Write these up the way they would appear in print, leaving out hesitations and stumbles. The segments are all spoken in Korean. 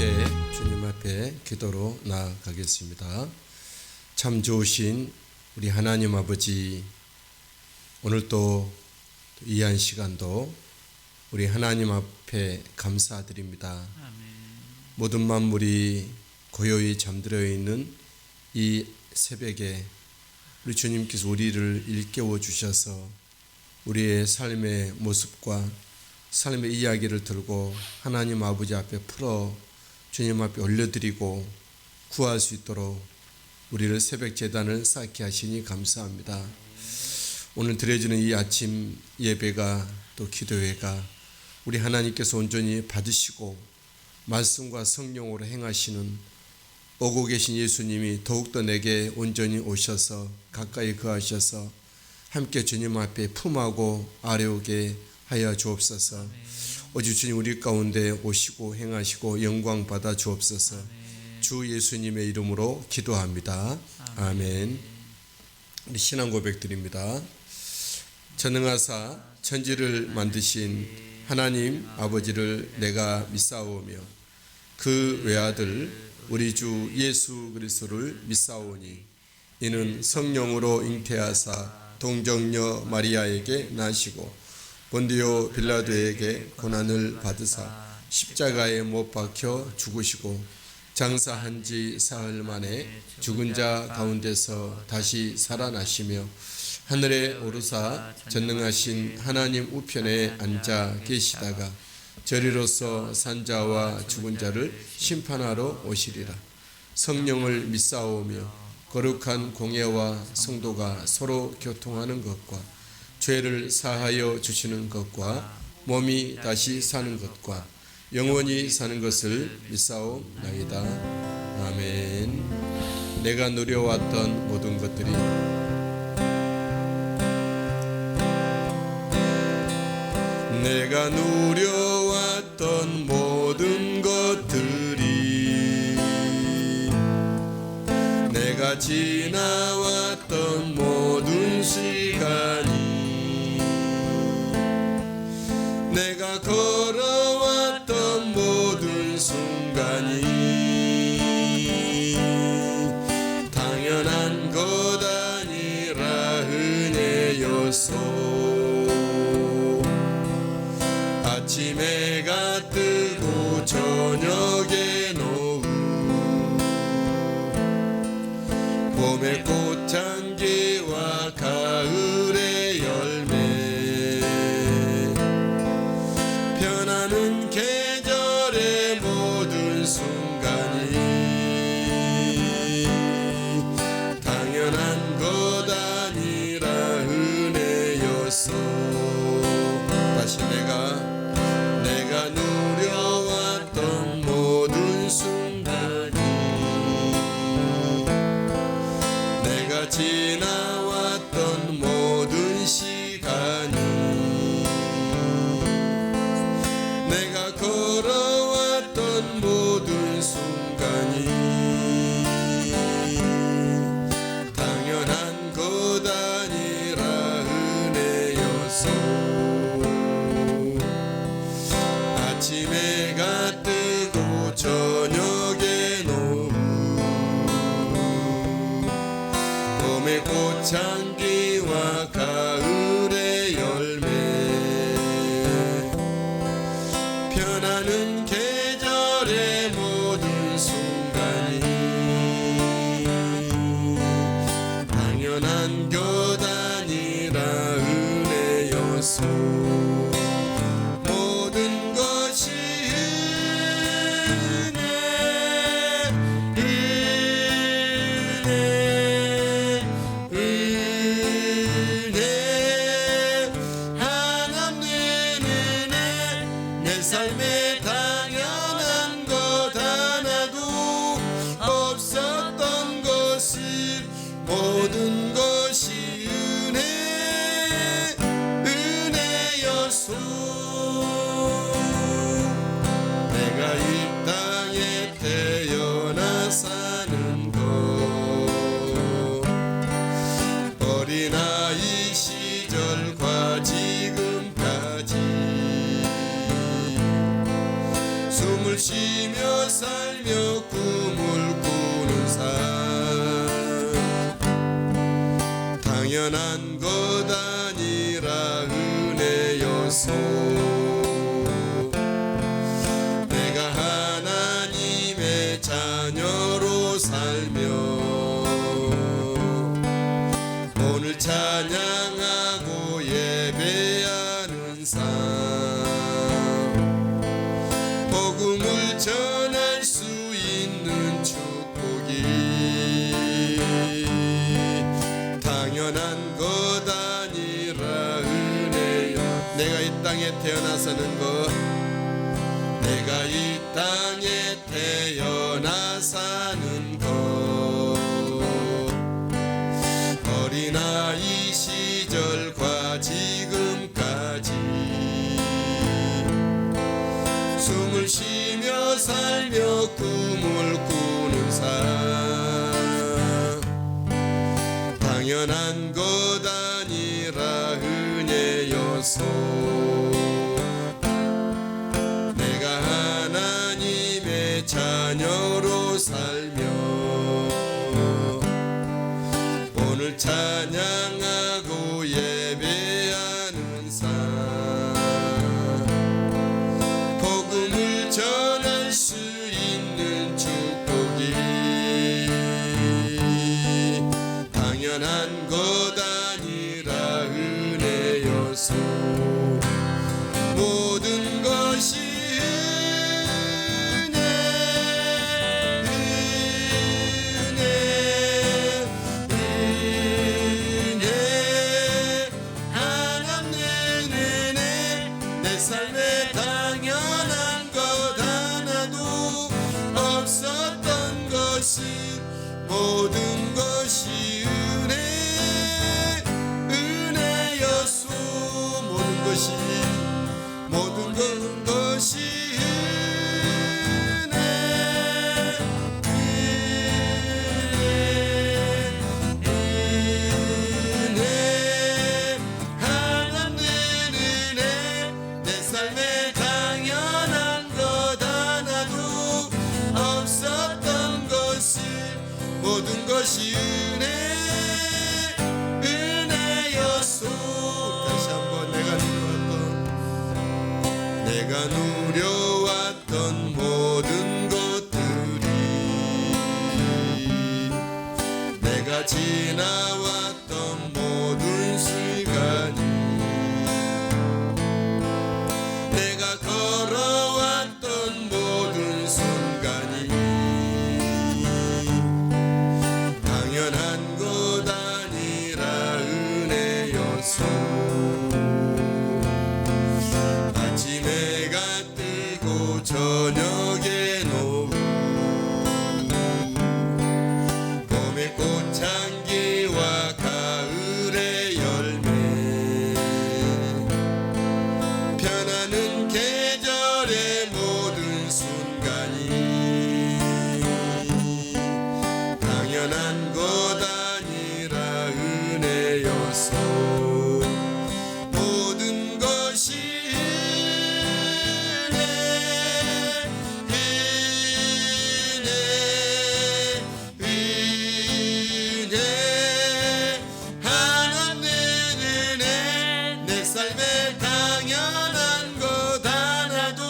함께 주님 앞에 기도로 나아가겠습니다. 참 좋으신 우리 하나님 아버지, 오늘 또 이 시간도 우리 하나님 앞에 감사드립니다. 모든 만물이 고요히 잠들어 있는 이 새벽에 우리 주님께서 우리를 일깨워 주셔서 우리의 삶의 모습과 삶의 이야기를 들고 하나님 아버지 앞에 풀어 주님 앞에 올려드리고 구할 수 있도록 우리를 새벽 제단을 쌓게 하시니 감사합니다. 오늘 드려지는 이 아침 예배가 또 기도회가 우리 하나님께서 온전히 받으시고 말씀과 성령으로 행하시는 오고 계신 예수님이 더욱더 내게 온전히 오셔서 가까이 거하셔서 함께 주님 앞에 품하고 아뢰오게 하여 주옵소서. 오직 주님 우리 가운데 오시고 행하시고 영광 받아 주옵소서. 주 예수님의 이름으로 기도합니다. 아멘. 우리 신앙 고백 드립니다. 전능하사 천지를 만드신 하나님 아버지를 내가 믿사오며 그 외아들 우리 주 예수 그리스도를 믿사오니 이는 성령으로 잉태하사 동정녀 마리아에게 나시고 본디오 빌라도에게 고난을 받으사 십자가에 못 박혀 죽으시고 장사한 지 사흘 만에 죽은 자 가운데서 다시 살아나시며 하늘에 오르사 전능하신 하나님 우편에 앉아 계시다가 저리로서 산자와 죽은 자를 심판하러 오시리라. 성령을 믿사오며 거룩한 공예와 성도가 서로 교통하는 것과 죄를 사하여 주시는 것과 몸이 다시 사는 것과 영원히 사는 것을 믿사옵나이다. 아멘. 내가 누려왔던 모든 것들이 내가 누려왔던 모든 것들이 내가 지나왔던 모든 시간이 내가 걸어왔던 모든 순간이 당연한 것 아니라 은혜였소. 아침 해가 뜨고 저녁에 노을 봄의 꽃향기와 가을의 열매 변하는 계절의 모든 순간이 당연한 것 아니라 은혜였어. 다시 내가 누려왔던 살며 꿈을 꾸는 삶 당연한 것 아니라 은혜여서 내가 하나님의 자녀로 살며 오늘 찬양하고 예배하는 삶 복음을 전할 수 있는 축복이 당연한 것 아니라 은혜여 내가 이 땅에 태어나 사는 것 내가 이 땅에 태어나 사는 것 어린아이 시절과 지금까지 숨을 쉬며 살며 꿈을 꾸는 삶 당연한 것 아니라 은혜여서 내가 하나님의 자녀로 살며 오늘 찬양하고 예배하는 삶 복음을 전할 수 있는 축복이 당연한 것 아니라 은혜여서 모든 것이 삶에 당연한 것 하나도 없었던 것이 모든 것이 은혜였소 모든 것이 삶에 당연한 것 하나도 없었던 것이 모든 것이 은혜였소 다시 한번 내가 누려왔던 모든 것들이 내가 지나왔던 모든 시간이 내가 걸어왔던 모든 순간이 당연한 것 아니라 은혜여서 아침 해가 뜨고 저녁에 노을 봄의 꽃향기와 가을의 열매 변하는 계절의 모든 순간이 당연한 것 아니라 은혜여서 모든 것이 은혜 하나님 은혜 내 삶에 당연한 것 하나도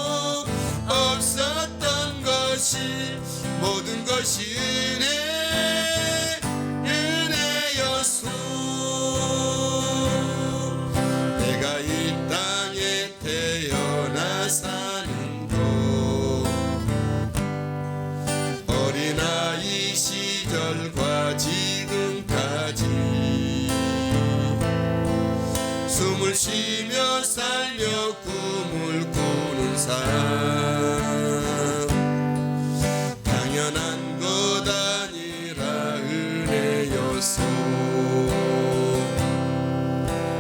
없었던 것이 모든 것이 은혜였소 내가 이 땅에 태어나 사는 것 어린아이 시절과 지금까지 숨을 쉬며 살며 꿈을 꾸는 삶 당연한 것 아니라 은혜여서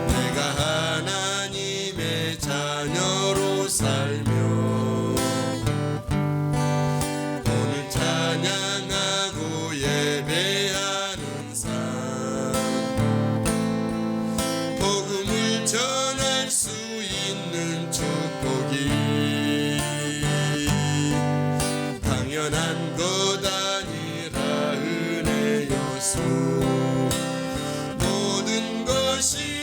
내가 하나님의 자녀로 살며 오늘 찬양하고 예배하는 삶 복음을 전할 수 있는 축복이 당연한 당연한 것 아니라 은혜였소. 모든 것이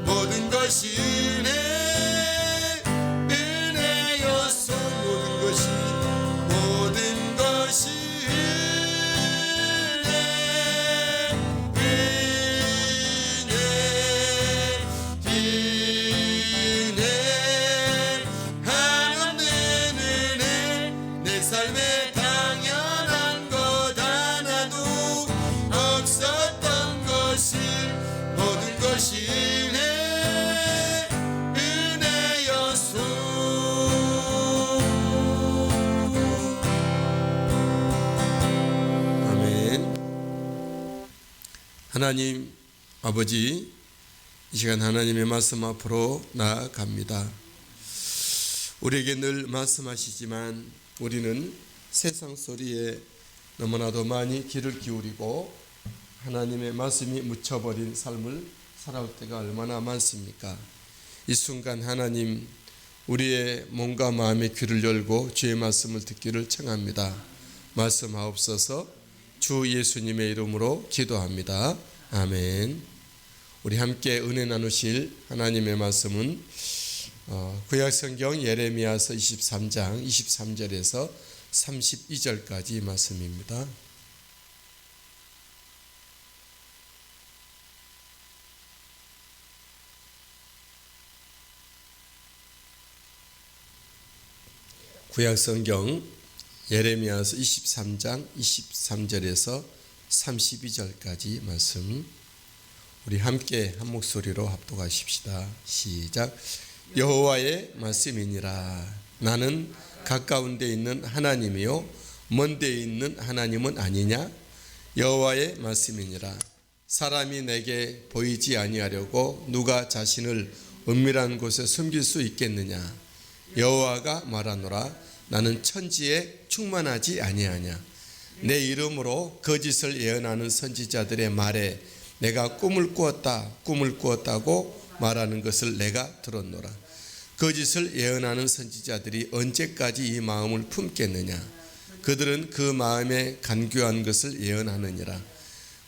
모든 것이 은혜였소. 모든 것이 은혜 한없는 은혜. 내 삶에 당연한 것 하나도 없었던 것을 모든 것이 하나님 아버지, 이 시간 하나님의 말씀 앞으로 나아갑니다. 우리에게 늘 말씀하시지만 우리는 세상 소리에 너무나도 많이 귀를 기울이고 하나님의 말씀이 묻혀버린 삶을 살아올 때가 얼마나 많습니까? 이 순간 하나님, 우리의 몸과 마음의 귀를 열고 주의 말씀을 듣기를 청합니다. 말씀하옵소서. 주 예수님의 이름으로 기도합니다. 아멘. 우리 함께 은혜 나누실 하나님의 말씀은 구약성경 예레미야서 23장 23절에서 32절까지 말씀입니다. 구약성경 예레미야서 23장 23절에서 32절까지 말씀, 우리 함께 한 목소리로 합독하십시다. 시작. 여호와의 말씀이니라. 나는 가까운 데 있는 하나님이요 먼 데 있는 하나님은 아니냐? 여호와의 말씀이니라. 사람이 내게 보이지 아니하려고 누가 자신을 은밀한 곳에 숨길 수 있겠느냐? 여호와가 말하노라. 나는 천지에 충만하지 아니하냐? 내 이름으로 거짓을 예언하는 선지자들의 말에 내가 꿈을 꾸었다고 말하는 것을 내가 들었노라. 거짓을 예언하는 선지자들이 언제까지 이 마음을 품겠느냐? 그들은 그 마음에 간교한 것을 예언하느니라.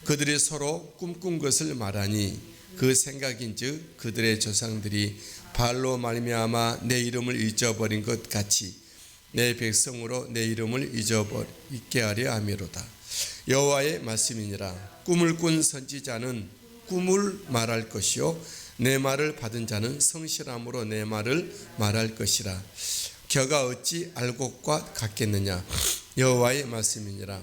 그들이 서로 꿈꾼 것을 말하니 그 생각인즉 그들의 조상들이 발로 말미암아 내 이름을 잊어버린 것 같이 내 백성으로 내 이름을 잊게 하려 함이로다. 여호와의 말씀이니라. 꿈을 꾼 선지자는 꿈을 말할 것이요 내 말을 받은 자는 성실함으로 내 말을 말할 것이라. 겨가 어찌 알곡과 같겠느냐? 여호와의 말씀이니라.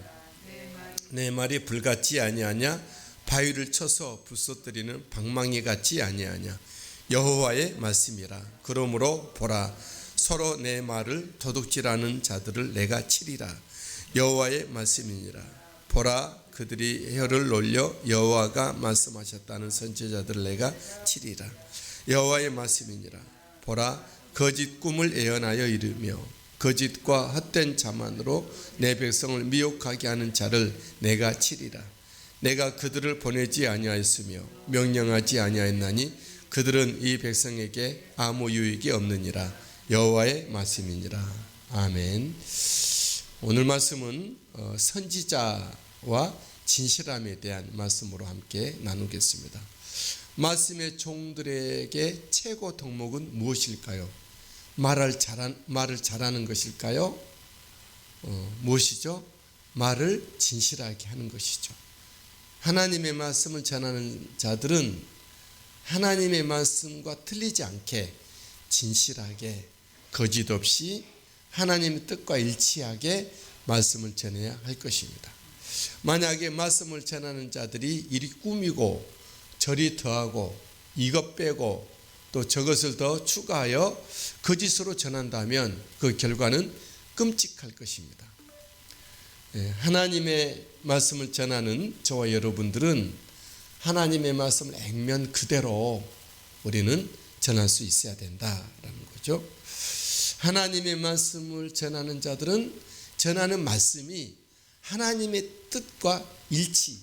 내 말이 불같지 아니하냐? 바위를 쳐서 부서뜨리는 방망이 같지 아니하냐? 여호와의 말씀이라. 그러므로 보라, 서로 내 말을 도둑질하는 자들을 내가 치리라. 여호와의 말씀이니라. 보라, 그들이 혀를 놀려 여호와가 말씀하셨다는 선지자들을 내가 치리라. 여호와의 말씀이니라. 보라, 거짓 꿈을 예언하여 이르며 거짓과 헛된 자만으로 내 백성을 미혹하게 하는 자를 내가 치리라. 내가 그들을 보내지 아니하였으며 명령하지 아니하였나니 그들은 이 백성에게 아무 유익이 없느니라. 여호와의 말씀이니라. 아멘. 오늘 말씀은 선지자와 진실함에 대한 말씀으로 함께 나누겠습니다. 말씀의 종들에게 최고 덕목은 무엇일까요? 말을 잘하는 것일까요? 무엇이죠? 말을 진실하게 하는 것이죠. 하나님의 말씀을 전하는 자들은 하나님의 말씀과 틀리지 않게 진실하게 거짓 없이 하나님의 뜻과 일치하게 말씀을 전해야 할 것입니다. 만약에 말씀을 전하는 자들이 이리 꾸미고 저리 더하고 이것 빼고 또 저것을 더 추가하여 거짓으로 전한다면 그 결과는 끔찍할 것입니다. 하나님의 말씀을 전하는 저와 여러분들은 하나님의 말씀을 액면 그대로 우리는 전할 수 있어야 된다라는 거죠. 하나님의 말씀을 전하는 자들은 전하는 말씀이 하나님의 뜻과 일치,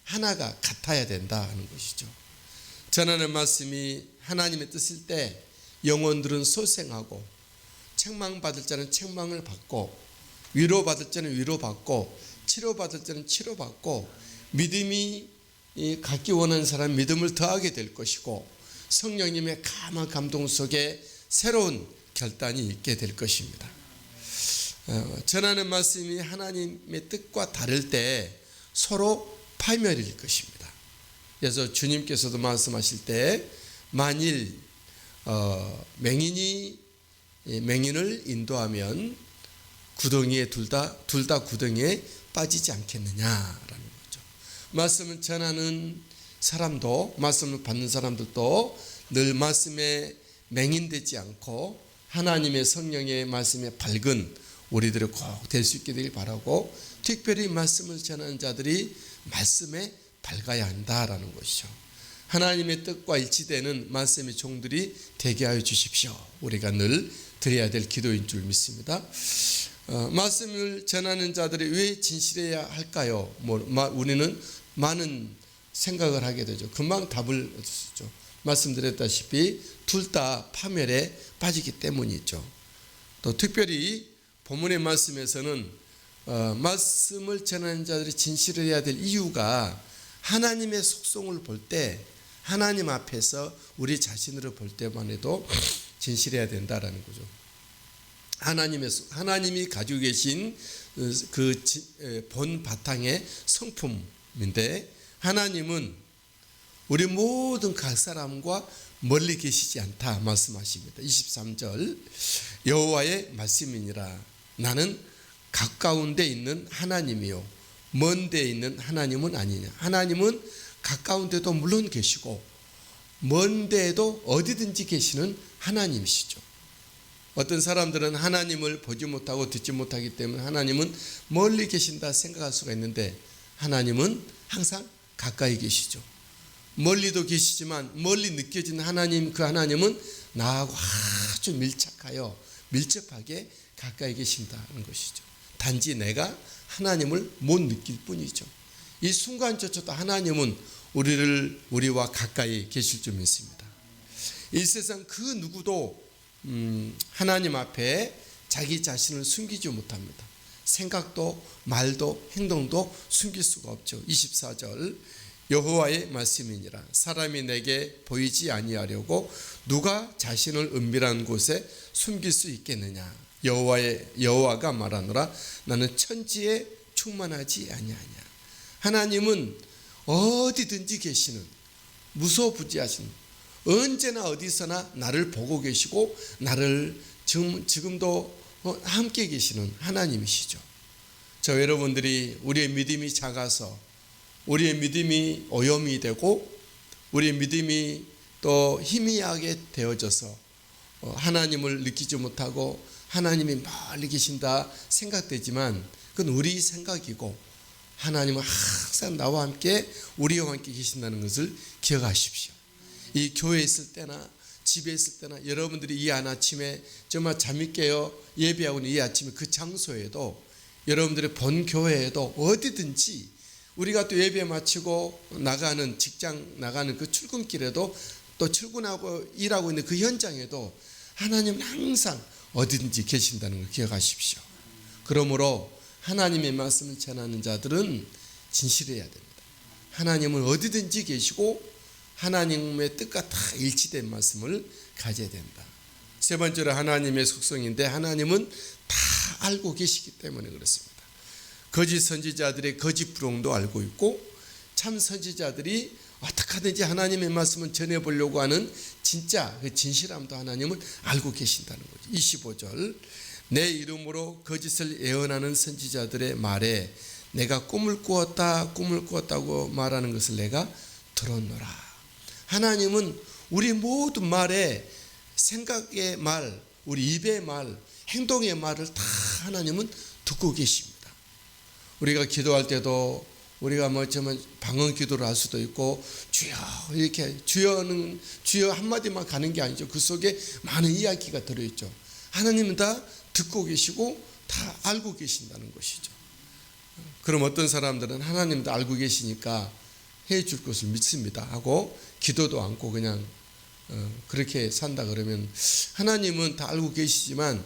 하나가 같아야 된다 하는 것이죠. 전하는 말씀이 하나님의 뜻일 때 영혼들은 소생하고, 책망받을 자는 책망을 받고, 위로받을 자는 위로받고, 치료받을 자는 치료받고, 믿음이 갖기 원하는 사람은 믿음을 더하게 될 것이고, 성령님의 감화 감동 속에 새로운 결단이 있게 될 것입니다. 전하는 말씀이 하나님의 뜻과 다를 때 서로 파멸일 것입니다. 그래서 주님께서도 말씀하실 때 만일 맹인이 맹인을 인도하면 구덩이에 둘 다 구덩이에 빠지지 않겠느냐라는 거죠. 말씀을 전하는 사람도, 말씀을 받는 사람들도 늘 말씀에 맹인되지 않고 하나님의 성령의 말씀에 밝은 우리들이 꼭 될 수 있게 되길 바라고, 특별히 말씀을 전하는 자들이 말씀에 밝아야 한다라는 것이죠. 하나님의 뜻과 일치되는 말씀의 종들이 되게 하여 주십시오. 우리가 늘 드려야 될 기도인 줄 믿습니다. 말씀을 전하는 자들이 왜 진실해야 할까요? 우리는 많은 생각을 하게 되죠. 금방 답을 얻으시죠. 말씀드렸다시피 둘 다 파멸에 빠지기 때문이죠. 또 특별히 본문의 말씀에서는 말씀을 전하는 자들이 진실해야 될 이유가 하나님의 속성을 볼 때, 하나님 앞에서 우리 자신을 볼 때만 해도 진실해야 된다라는 거죠. 하나님이 가지고 계신 그 본 바탕의 성품인데, 하나님은 우리 모든 각 사람과 멀리 계시지 않다 말씀하십니다. 23절 여호와의 말씀이니라. 나는 가까운 데 있는 하나님이요 먼 데 있는 하나님은 아니냐. 하나님은 가까운 데도 물론 계시고 먼 데에도 어디든지 계시는 하나님이시죠. 어떤 사람들은 하나님을 보지 못하고 듣지 못하기 때문에 하나님은 멀리 계신다 생각할 수가 있는데, 하나님은 항상 가까이 계시죠. 멀리도 계시지만 멀리 느껴지는 하나님, 그 하나님은 나하고 아주 밀접하게 가까이 계신다는 것이죠. 단지 내가 하나님을 못 느낄 뿐이죠. 이 순간조차도 하나님은 우리와 가까이 계실 줄 믿습니다. 이 세상 그 누구도 하나님 앞에 자기 자신을 숨기지 못합니다. 생각도 말도 행동도 숨길 수가 없죠. 24절 여호와의 말씀이니라. 사람이 내게 보이지 아니하려고 누가 자신을 은밀한 곳에 숨길 수 있겠느냐. 여호와가 말하노라. 나는 천지에 충만하지 아니하냐. 하나님은 어디든지 계시는, 무소부지하신, 언제나 어디서나 나를 보고 계시고 나를 지금도 함께 계시는 하나님이시죠. 저 여러분들이 우리의 믿음이 작아서, 우리의 믿음이 오염이 되고 우리의 믿음이 또 희미하게 되어져서 하나님을 느끼지 못하고 하나님이 멀리 계신다 생각되지만, 그건 우리 생각이고 하나님은 항상 나와 함께, 우리와 함께 계신다는 것을 기억하십시오. 이 교회에 있을 때나 집에 있을 때나 여러분들이 이 아침에 정말 잠이 깨어 예배하고 있는 이 아침에 그 장소에도, 여러분들의 본 교회에도 어디든지, 우리가 또 예배 마치고 나가는 직장 나가는 그 출근길에도, 또 출근하고 일하고 있는 그 현장에도 하나님은 항상 어디든지 계신다는 걸 기억하십시오. 그러므로 하나님의 말씀을 전하는 자들은 진실해야 됩니다. 하나님은 어디든지 계시고 하나님의 뜻과 다 일치된 말씀을 가져야 된다. 세 번째로 하나님의 속성인데, 하나님은 다 알고 계시기 때문에 그렇습니다. 거짓 선지자들의 거짓 부롱도 알고 있고, 참 선지자들이 어떻게 하든지 하나님의 말씀을 전해보려고 하는 진짜 그 진실함도 하나님은 알고 계신다는 거죠. 25절 내 이름으로 거짓을 예언하는 선지자들의 말에 내가 꿈을 꾸었다고 말하는 것을 내가 들었노라. 하나님은 우리 모든 말에, 생각의 말, 우리 입의 말, 행동의 말을 다 하나님은 듣고 계십니다. 우리가 기도할 때도 우리가 뭐 정말 방언 기도를 할 수도 있고 주여 이렇게 주여는 주여 한마디만 가는 게 아니죠. 그 속에 많은 이야기가 들어있죠. 하나님은 다 듣고 계시고 다 알고 계신다는 것이죠. 그럼 어떤 사람들은 하나님도 알고 계시니까 해줄 것을 믿습니다 하고 기도도 않고 그냥 그렇게 산다 그러면, 하나님은 다 알고 계시지만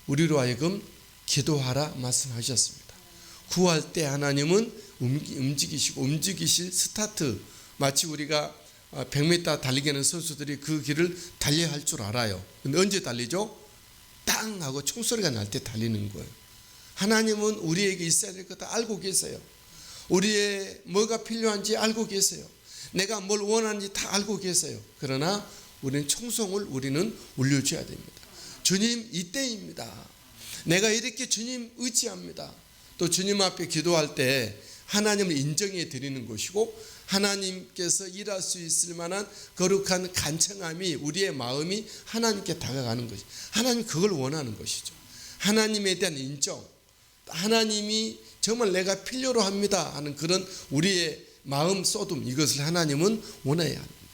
우리로 하여금 기도하라 말씀하셨습니다. 구할 때 하나님은 움직이실 스타트, 마치 우리가 100m 달리기 하는 선수들이 그 길을 달려야 할 줄 알아요. 근데 언제 달리죠? 땅 하고 총소리가 날 때 달리는 거예요. 하나님은 우리에게 있어야 될 것 다 알고 계세요. 우리의 뭐가 필요한지 알고 계세요. 내가 뭘 원하는지 다 알고 계세요. 그러나 우리는 총성을 울려줘야 됩니다. 주님 이때입니다. 내가 이렇게 주님 의지합니다. 또 주님 앞에 기도할 때 하나님을 인정해 드리는 것이고, 하나님께서 일할 수 있을 만한 거룩한 간청함이 우리의 마음이 하나님께 다가가는 것이, 하나님 그걸 원하는 것이죠. 하나님에 대한 인정, 하나님이 정말 내가 필요로 합니다 하는 그런 우리의 마음 쏟음, 이것을 하나님은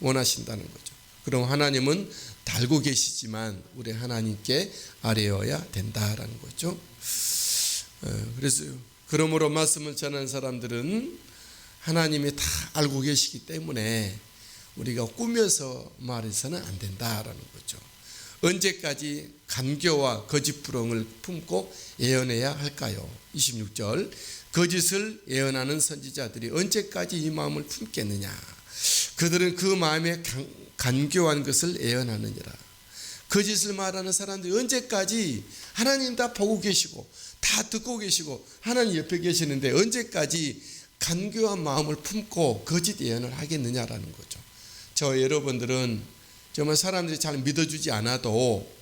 원하신다는 거죠. 그럼 하나님은 다 알고 계시지만 우리 하나님께 아뢰어야 된다라는 거죠. 그래서 그러므로 말씀을 전하는 사람들은 하나님이 다 알고 계시기 때문에 우리가 꾸며서 말해서는 안 된다라는 거죠. 언제까지 간교와 거짓부렁을 품고 예언해야 할까요? 26절, 거짓을 예언하는 선지자들이 언제까지 이 마음을 품겠느냐? 그들은 그 마음에 간교한 것을 예언하느니라. 거짓을 말하는 사람들이 언제까지, 하나님 다 보고 계시고 다 듣고 계시고 하나님 옆에 계시는데 언제까지 간교한 마음을 품고 거짓 예언을 하겠느냐라는 거죠. 저 여러분들은 정말 사람들이 잘 믿어주지 않아도,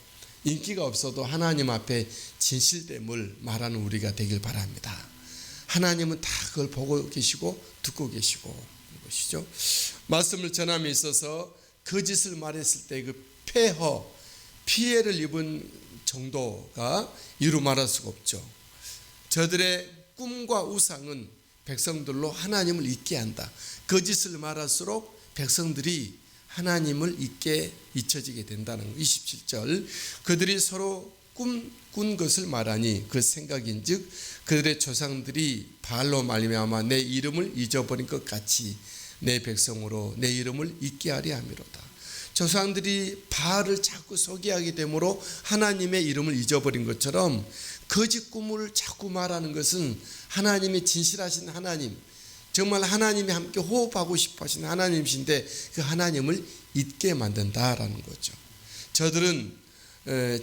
인기가 없어도 하나님 앞에 진실됨을 말하는 우리가 되길 바랍니다. 하나님은 다 그걸 보고 계시고 듣고 계시고 것이죠. 말씀을 전함에 있어서 거짓을 말했을 때 그 피해를 입은 정도가 이루 말할 수가 없죠. 저들의 꿈과 우상은 백성들로 하나님을 잊게 한다. 거짓을 말할수록 백성들이 하나님을 잊혀지게 된다는 거. 27절, 그들이 서로 꾼 것을 말하니 그 생각인즉 그들의 조상들이 바알로 말미암아 내 이름을 잊어버린 것 같이 내 백성으로 내 이름을 잊게 하려 함이로다. 조상들이 바알을 자꾸 소개하게 되므로 하나님의 이름을 잊어버린 것처럼 거짓 꿈을 자꾸 말하는 것은 하나님이 진실하신 하나님, 정말 하나님이 함께 호흡하고 싶어 하신 하나님이신데 그 하나님을 잊게 만든다라는 거죠. 저들은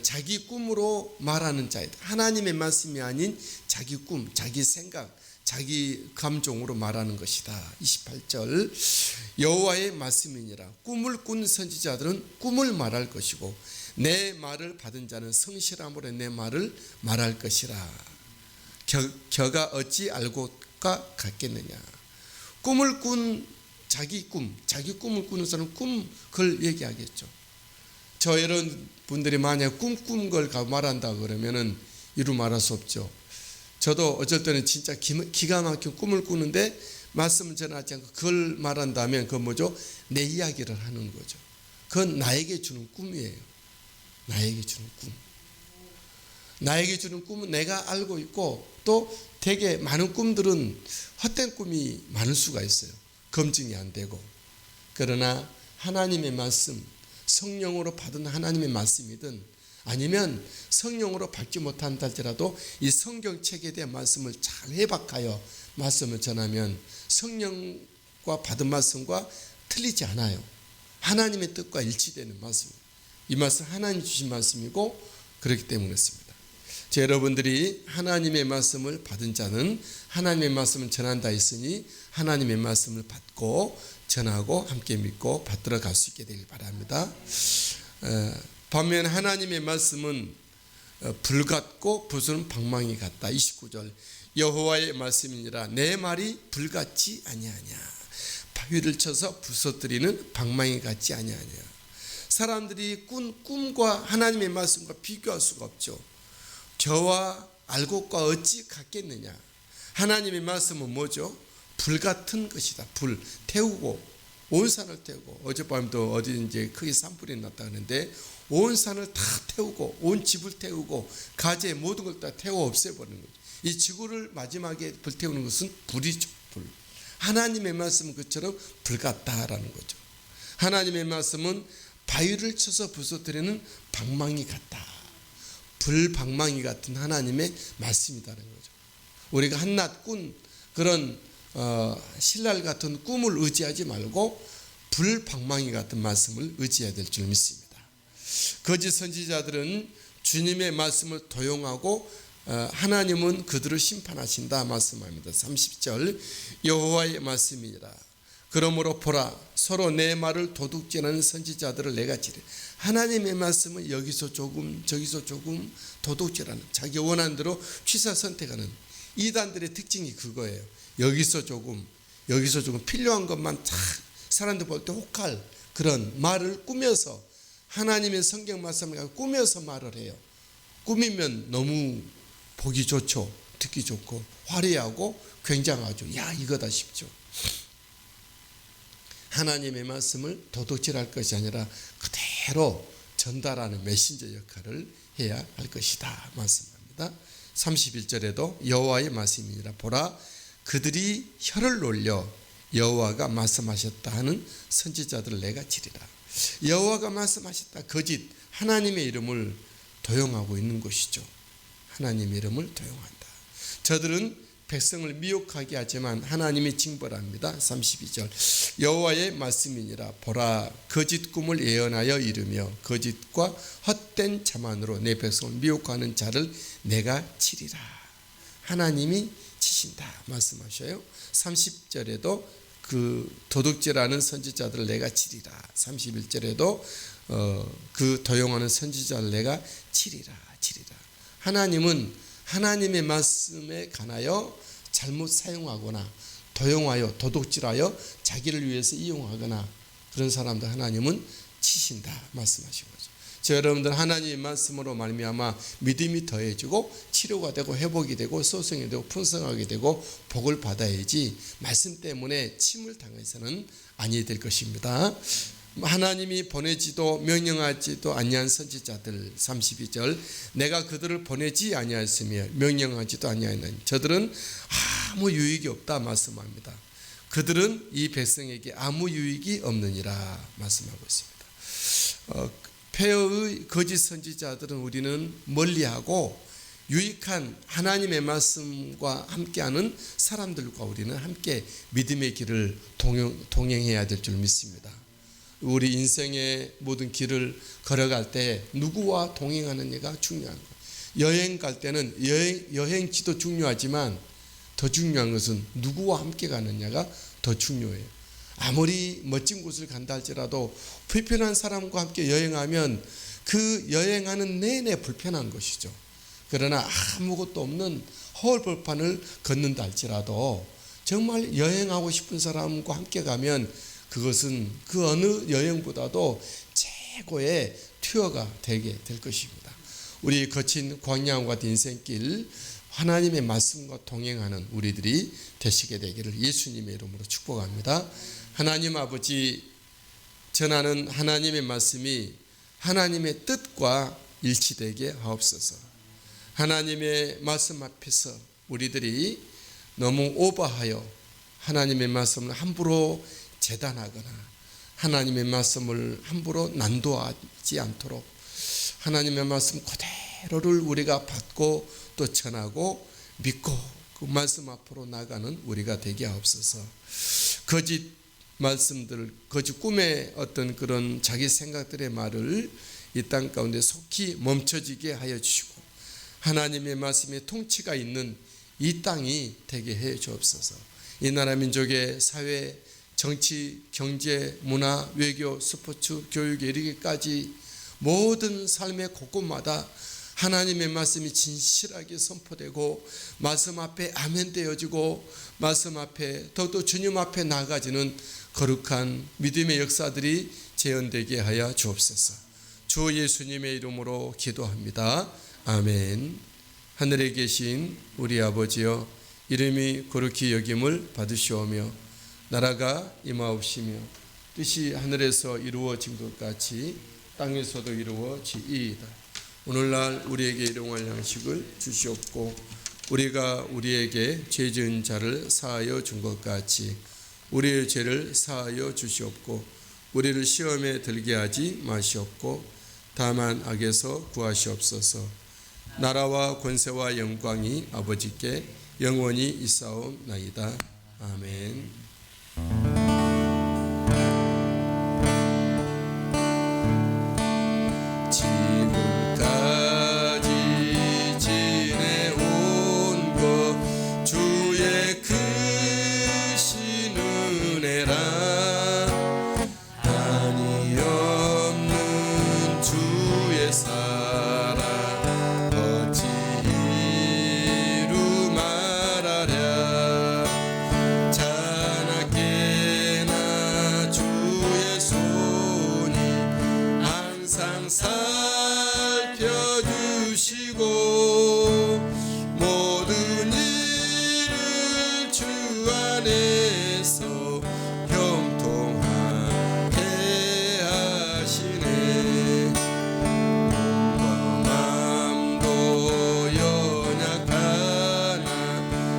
자기 꿈으로 말하는 자이다. 하나님의 말씀이 아닌 자기 꿈, 자기 생각, 자기 감정으로 말하는 것이다. 28절, 여호와의 말씀이니라. 꿈을 꾼 선지자들은 꿈을 말할 것이고 내 말을 받은 자는 성실함으로 내 말을 말할 것이라. 겨가 어찌 알고가 같겠느냐. 꿈을 꾼 자기 꿈을 꾸는 사람은 그걸 얘기하겠죠. 저 여러분들이 만약 꿈꾼 걸 말한다 그러면은 이루 말할 수 없죠. 저도 어쩔 때는 진짜 기가 막힌 꿈을 꾸는데 말씀을 전하지 않고 그걸 말한다면 그건 뭐죠? 내 이야기를 하는 거죠. 그건 나에게 주는 꿈이에요. 나에게 주는 꿈. 나에게 주는 꿈은 내가 알고 있고, 또 되게 많은 꿈들은 헛된 꿈이 많을 수가 있어요. 검증이 안 되고. 그러나 하나님의 말씀, 성령으로 받은 하나님의 말씀이든 아니면 성령으로 받지 못한다 할지라도 이 성경책에 대한 말씀을 잘 해박하여 말씀을 전하면 성령과 받은 말씀과 틀리지 않아요. 하나님의 뜻과 일치되는 말씀. 이 말씀 하나님 주신 말씀이고 그렇기 때문에 그렇습니다. 여러분들이 하나님의 말씀을 받은 자는 하나님의 말씀을 전한다 했으니 하나님의 말씀을 받고 전하고 함께 믿고 받들어 갈 수 있게 되길 바랍니다. 반면 하나님의 말씀은 불 같고 부수는 방망이 같다. 29절, 여호와의 말씀이니라 내 말이 불같지 아니하냐. 바위를 쳐서 부서뜨리는 방망이 같지 아니하냐. 사람들이 꾼 꿈과 하나님의 말씀과 비교할 수가 없죠. 겨와 알곡과 어찌 같겠느냐. 하나님의 말씀은 뭐죠? 불 같은 것이다. 불 태우고 온 산을 태우고, 어젯밤도 어디 이제 크게 산불이 났다 하는데 온 산을 다 태우고 온 집을 태우고 가재 모든 걸 다 태워 없애버리는 거죠. 이 지구를 마지막에 불태우는 것은 불이죠. 불. 하나님의 말씀은 그처럼 불 같다라는 거죠. 하나님의 말씀은 바위를 쳐서 부서뜨리는 방망이 같다. 불 방망이 같은 하나님의 말씀이라는 거죠. 우리가 한낱 꾼 그런 신랄 같은 꿈을 의지하지 말고 불 방망이 같은 말씀을 의지해야 될 줄 믿습니다. 거짓 선지자들은 주님의 말씀을 도용하고 하나님은 그들을 심판하신다 말씀합니다. 30절 여호와의 말씀이니라. 그러므로 보라, 서로 내 말을 도둑질하는 선지자들을 내가 치리. 하나님의 말씀은 여기서 조금 저기서 조금 도둑질하는, 자기 원하는 대로 취사 선택하는 이단들의 특징이 그거예요. 여기서 조금 여기서 조금 필요한 것만 탁 사람들 볼 때 혹할 그런 말을 꾸며서, 하나님의 성경 말씀을 꾸며서 말을 해요. 꾸미면 너무 보기 좋죠. 듣기 좋고 화려하고 굉장하죠. 야, 이거다 싶죠. 하나님의 말씀을 도둑질할 것이 아니라 그대로 전달하는 메신저 역할을 해야 할 것이다 말씀합니다. 31절에도 여호와의 말씀이니라. 보라, 그들이 혀를 놀려 여호와가 말씀하셨다 하는 선지자들을 내가 치리라. 여호와가 말씀하셨다, 거짓 하나님의 이름을 도용하고 있는 것이죠. 하나님의 이름을 도용한다. 저들은 백성을 미혹하게 하지만 하나님이 징벌합니다. 32절 여호와의 말씀이니라. 보라, 거짓 꿈을 예언하여 이르며 거짓과 헛된 자만으로 내 백성을 미혹하는 자를 내가 치리라. 하나님이 치신다 말씀하셔요. 30절에도 그 도둑질하는 선지자들을 내가 치리라. 31절에도 그 도용하는 선지자를 내가 치리라. 하나님은 하나님의 말씀에 관하여 잘못 사용하거나 도용하여 도둑질하여 자기를 위해서 이용하거나 그런 사람들 하나님은 치신다 말씀하신 거죠. 저 여러분들 하나님의 말씀으로 말미암아 믿음이 더해지고 치료가 되고 회복이 되고 소생이 되고 풍성하게 되고 복을 받아야지, 말씀 때문에 침을 당해서는 아니 될 것입니다. 하나님이 보내지도 명령하지도 아니한 선지자들, 32절 내가 그들을 보내지 아니하였으며 명령하지도 아니하였나니 저들은 아무 유익이 없다 말씀합니다. 그들은 이 백성에게 아무 유익이 없느니라 말씀하고 있습니다. 폐허의 거짓 선지자들은 우리는 멀리하고 유익한 하나님의 말씀과 함께하는 사람들과 우리는 함께 믿음의 길을 동행해야 될 줄 믿습니다. 우리 인생의 모든 길을 걸어갈 때 누구와 동행하느냐가 중요한 거예요. 여행 갈 때는 여행지도 중요하지만 더 중요한 것은 누구와 함께 가느냐가 더 중요해요. 아무리 멋진 곳을 간다 할지라도 불편한 사람과 함께 여행하면 그 여행하는 내내 불편한 것이죠. 그러나 아무것도 없는 허울벌판을 걷는다 할지라도 정말 여행하고 싶은 사람과 함께 가면 그것은 그 어느 여행보다도 최고의 투어가 되게 될 것입니다. 우리 거친 광야와 같은 인생길 하나님의 말씀과 동행하는 우리들이 되시게 되기를 예수님의 이름으로 축복합니다. 하나님 아버지, 전하는 하나님의 말씀이 하나님의 뜻과 일치되게 하옵소서. 하나님의 말씀 앞에서 우리들이 너무 오버하여 하나님의 말씀을 함부로 재단하거나 하나님의 말씀을 함부로 난도하지 않도록 하나님의 말씀 그대로를 우리가 받고 또 전하고 믿고 그 말씀 앞으로 나가는 우리가 되게 하옵소서. 거짓 말씀들, 거짓 꿈의 어떤 그런 자기 생각들의 말을 이 땅 가운데 속히 멈춰지게 하여 주시고 하나님의 말씀에 통치가 있는 이 땅이 되게 해 주옵소서. 이 나라 민족의 사회, 정치, 경제, 문화, 외교, 스포츠, 교육에 이르기까지 모든 삶의 곳곳마다 하나님의 말씀이 진실하게 선포되고 말씀 앞에 아멘되어지고 말씀 앞에 더욱더 주님 앞에 나아가지는 거룩한 믿음의 역사들이 재현되게 하여 주옵소서. 주 예수님의 이름으로 기도합니다. 아멘. 하늘에 계신 우리 아버지여, 이름이 거룩히 여김을 받으시오며 나라가 임하옵시며 뜻이 하늘에서 이루어진 것 같이 땅에서도 이루어지이다. 오늘날 우리에게 일용할 양식을 주시옵고 우리가 우리에게 죄 지은 자를 사하여 준 것 같이 우리의 죄를 사하여 주시옵고 우리를 시험에 들게 하지 마시옵고 다만 악에서 구하시옵소서. 나라와 권세와 영광이 아버지께 영원히 있사옵나이다. 아멘. 지금까지 지내온 것 주의 크신 은혜라 한이 없는 주의 사랑 어찌 이루 말하랴 자나깨나 주의 손이 항상 살펴주시고 모든 일을 주 안에서 형통하게 하시네. 몸과 맘도 연약하나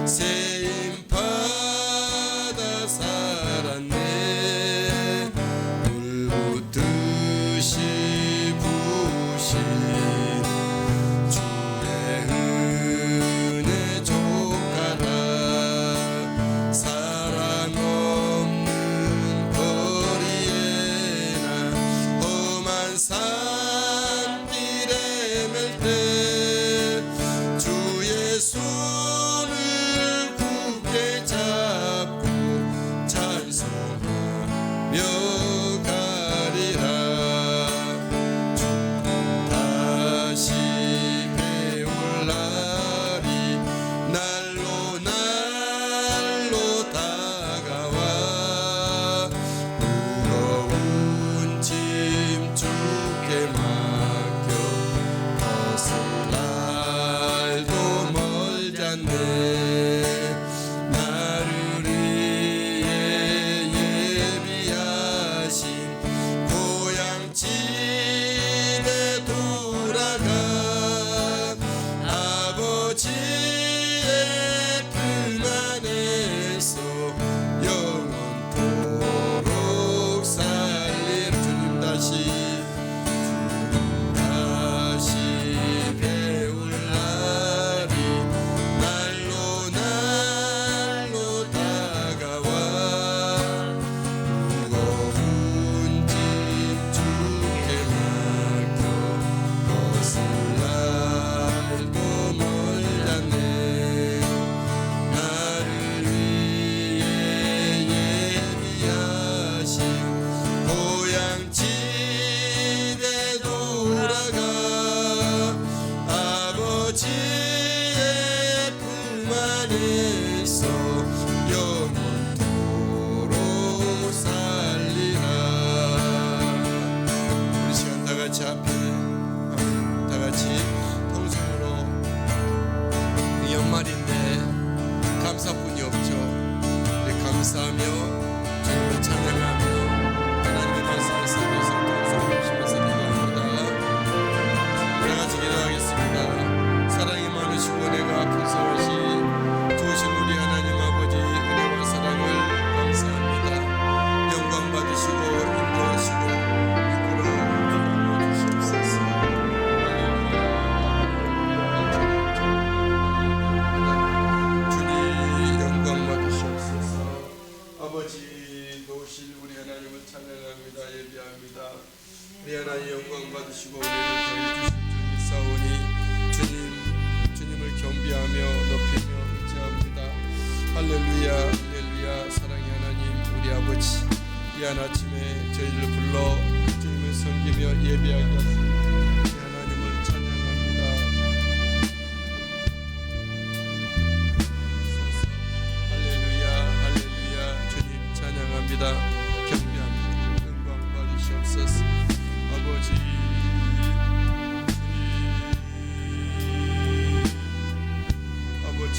세임 받아 살았네. 물붓듯이 부신 주의 은혜 족하라. 사랑 없는 거리에나 험한 산길에 맬 때 주의 손을 굳게 잡고 찬송하며 가리라. 다시 배울 날이 날로 날로 다가와 무거운 짐 주께 맡겨 벗을 날도 멀잖네. 나를 위해 예비하신 고향 집에 돌아가 아버지의 품 안에서 영원토록 살릴. 주님 다시 배울 날이 날로 날로 다가와 무거운 짐 주께 맡겨 벗을 날도 멀잖네. 나를 위해 예비하신 고향 집에 돌아가 아버지의 품 안에서 영원토록 살리라. 우리 시간 다 같이 앞에 다 같이 통성으로 연말인데 감사뿐이 없죠. 우리 감사하며 주님을 찬양하며 하나님의 말씀을 살면서 통성을 주시면서 기도합니다. 우리 같이 기도하겠습니다. 사랑이 많으시고 내가 풍성하시 주신 우리 하나님 아버지 은혜와 사랑을 감사합니다. 영광 받으시고 인도하시고 이끌어 주시옵소서. 주님 영광 받으시옵소서. 아버지 도우실 우리 하나님을 찬양합니다. 예비합니다. 우리 하나님 영광 받으시고 우리를 더해주신 주님 사오니 주님을 경배하며 높이며 의지합니다. 할렐루야 할렐루야. 사랑의 하나님 우리 아버지 귀한 아침에 저희를 불러 주님을 섬기며 예배하게 하시니 우리 하나님을 찬양합니다. 할렐루야 할렐루야. 주님 찬양합니다. 경배합니다. 영광 받으시옵소서. 아버지 아버지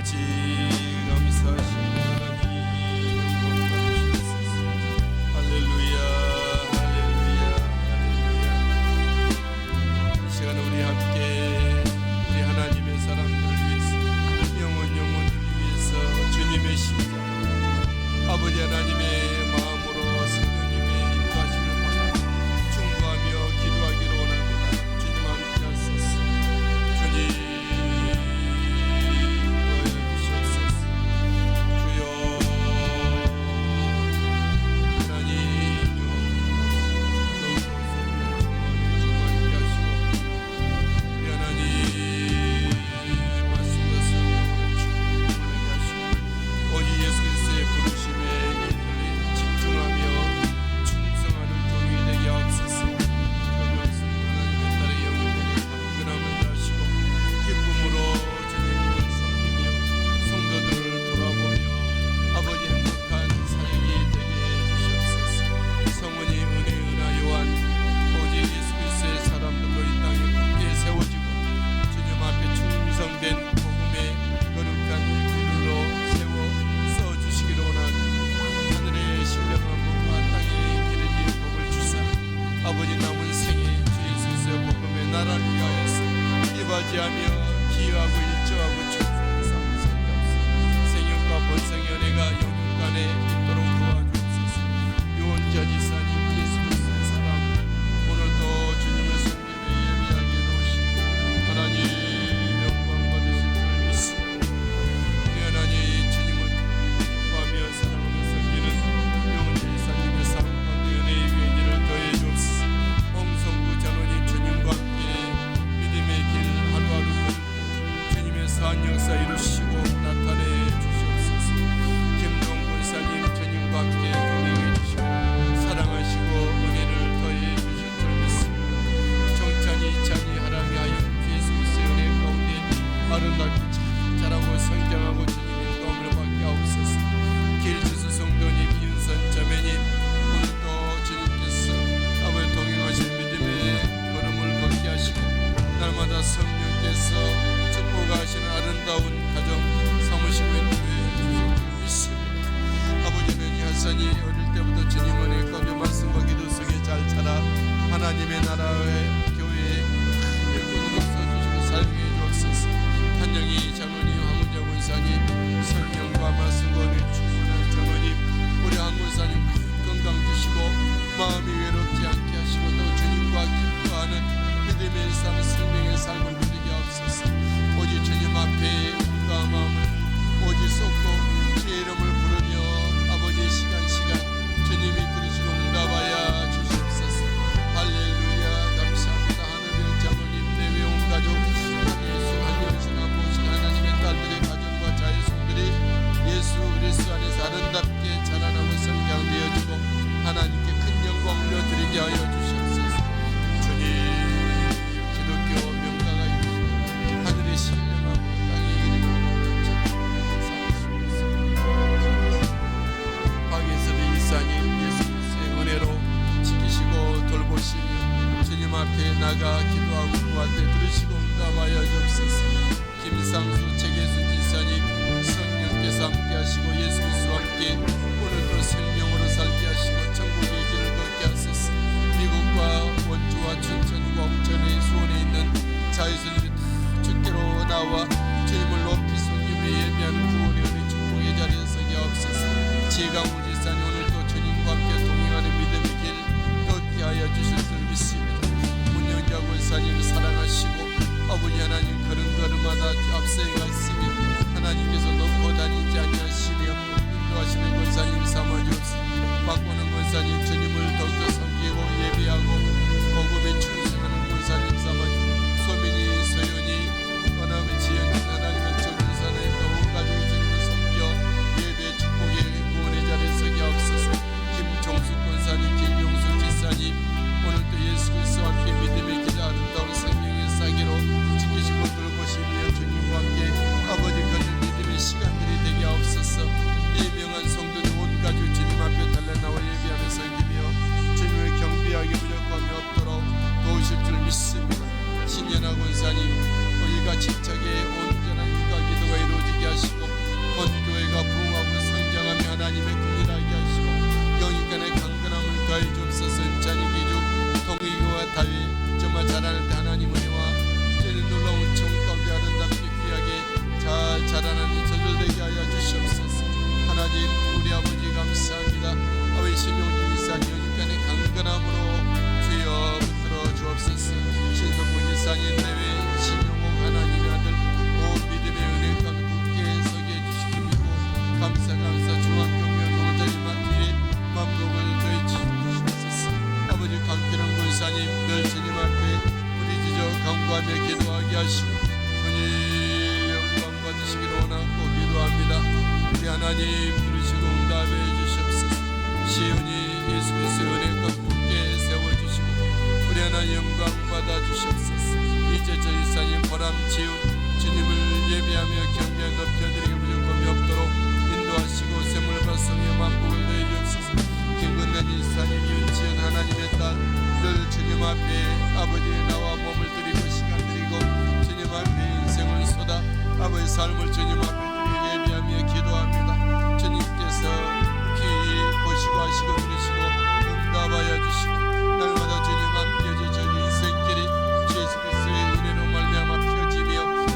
아버지 감사하신 하나님 영광 받으시옵소서. 할렐루야 할렐루야 할렐루야. 이 시간 우리 함께 우리 하나님의 사람들을 위해서 영혼들을 위해서 주님의 심장 아버지 하나님의 마음으로 성령님의 인도하심을 받아 충고하며 기도하기를 원합니다. 주님 함께 하소서. 주님 하며 기여하고 일조하고 충성을 삼으시옵소서. 생육과 본성의 은혜가 영육간에 있도록 도와주옵소서. 유언자 지사님 예수 그리스도의 사랑 오늘도 주님의 성김에 예비하게 놓으시고 하나님 영광 받으실 줄 믿습니다. 우리 하나님 주님을 기뻐하며 사랑하며 섬기는 유언자 지사님의 사랑 가운데 은혜의 위에를 더해 주옵소서. 홍성구 장로님 주님과 함께 믿음의 길 하루하루 주님의 산 역사 이루시고 나타내 주시옵소서. 김동건 사님 주님과 함께 동행해 주시고 사랑하시고 은혜를 더해 주실 줄 믿습니다. 정찬이 찬이 하랑이 하여 주 예수 그리스도의 은혜 가운데 아름답게 자라고 성장하고 주님의 도움을 받게 하옵소서. 길주수 성도님 이은선 자매님 오늘도 주님께서 아버지 동행하실 믿음의 걸음을 걷게 하시고 날마다 성령께서 축복하시는 아름다운 가정 삼으시고 있는 줄 믿습니다. 아버지는 여전히 어릴 때부터 주님 은혜 가운데 말씀과 기도 속에 잘 자라 하나님의 나라의 교회의 일꾼으로 써주시고 사용해 주옵소서. 한영희 장로님 황문자 권사님 성령과 말씀과 은혜 충만한 장로님 우리 황문사님 건강 주시고 마음이 외롭지 않게 하시고 또 주님과 기뻐하는 믿음의 삶 생명의 삶을 누리게 하옵소서. 오직 주님 앞에 몸과 마음을 오직 쏟고 주의 이름을 부르며 아버지 시간 주님이 들으시고 응답하여 주시옵소서. 할렐루야 감사합니다. 하늘의 장로님 내외 온 가족 한예수 한영신 한모신 하나님의 딸들의 가정과 자유성들이 예수 그리스도 안에서 아름답게 자라나고 성장되어지고 하나님께 큰 영광 올려드리게 하여 주시옵소서. 주님 기독교 명가가 있으시고 하늘의 신령하고 땅의 이름을 삼으시옵소서. 박예슬의 이사님 예수 그리스도의 은혜로 지키시고 돌보시며 주님 앞에 나가 기도하고 구할 때 들으시고 응답하여 주옵소서. 김상수 책예수 지사님 성령께서 함께 하시고 예수 그리스도와 함께 오늘도 생명으로 살게 하시고 천국의 길을 걷게 하소서. 미국과 원주와 춘천과 홍천의 수원에 있는 자유스님이 주께로 나와 주님을 높이 섬기며 예비한 구원의 은혜 축복의 자리에 서게 하옵소서. 지혜강우 지사님 오늘도 주님과 함께 동행하는 믿음의 길 걷게 하여 주실 줄 믿습니다. 문영자 권사님 사랑하시고 아버지 하나님 걸음걸음마다 앞서가 있으며 하나님께서 놓고 다니지 아니하시며 인도하시는 권사 하시고 은혜의 영광 받으시기를 원하고 기도합니다. 우리 하나님 들으시고 응답해 주시옵소서. 시온이 예수 그리스도의 은혜가 굳게 세워주시고 우리 하나님 영광 받아주시옵소서. 이제 저 일상의 보람 지운 주님을 예배하며 경배 높여드리기 무조건이 없도록 인도하시고 샘물 발성의 만복을 내주옵소서. 경건된 일상의 윤지연 하나님의 딸 늘 주님 앞에 아버지의 나와 몸을 드리고 시간 드리고 주님 앞에 인생을 쏟아 아버지의 삶을 주님 앞에 드리고 예배하며 기도합니다. 주님께서 귀히 보시고 하시고 들으시고 응답하여 주시고 날마다 주님 함께 주신 인생길이 예수 그리스도의 은혜로 말미암아 펴지며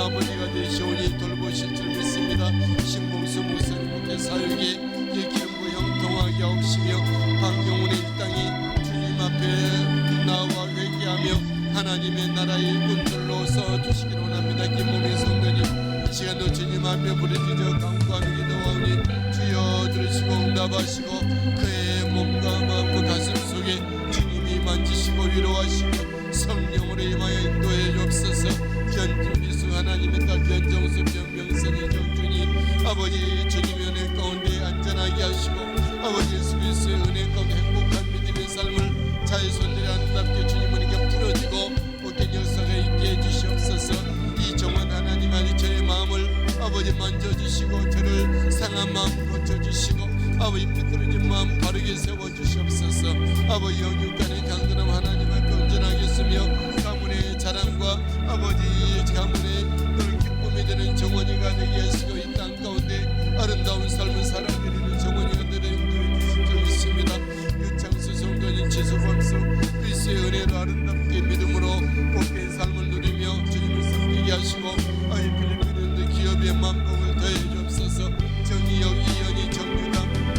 아버지가 되시오니 돌보실 줄 믿습니다. 신봉수 목사님께 사역에 기름부 형통하게 하옵시며 황경훈의 이 땅이 주님 앞에 나와 회개하며 하나님의 나라의 일꾼들로 써주시기를 원합니다. 김모민 성도님, 이 시간도 주님 앞에 부르짖어 간구하며 기도하오니 주여 들으시고 응답하시고 그의 몸과 마음과 가슴 속에 주님이 만지시고 위로하시고 성령으로 임하여 인도해 주옵소서. 견진비수 하나님의 딸 변정수 변명선의 정준이 아버지 주님의 은혜 가운데 안전하게 하시고 아버지 예수 그리스도의 은혜 가운데 행복한 믿음의 삶을 자손들이 아름답게 주님에게 풀어주고 복된 역사가 있게 해주시옵소서. 이 정원 하나님 아니 저의 마음을 아버지 만져주시고 저를 상한 마음 고쳐주시고 아버지 비뚤어진 마음 바르게 세워주시옵소서. 아버지 영육간의 강건함 하나님 앞에 온전하게 쓰며 가문의 자랑과 아버지 가문의 늘 기쁨이 되는 정원이가 되게 하시고 이 땅 가운데 아름다운 삶을 살아드리는 정원이가 되는 인도해 주실 줄 믿습니다. 유창수 성도님 지수범수 그리스도의 은혜로 아름답게 믿음으로 복된 삶을 누리며 주님을 섬기게 하시고 아이 필리핀인들 기업의 만복을 더해 주옵소서. 정의역 이연희 정유담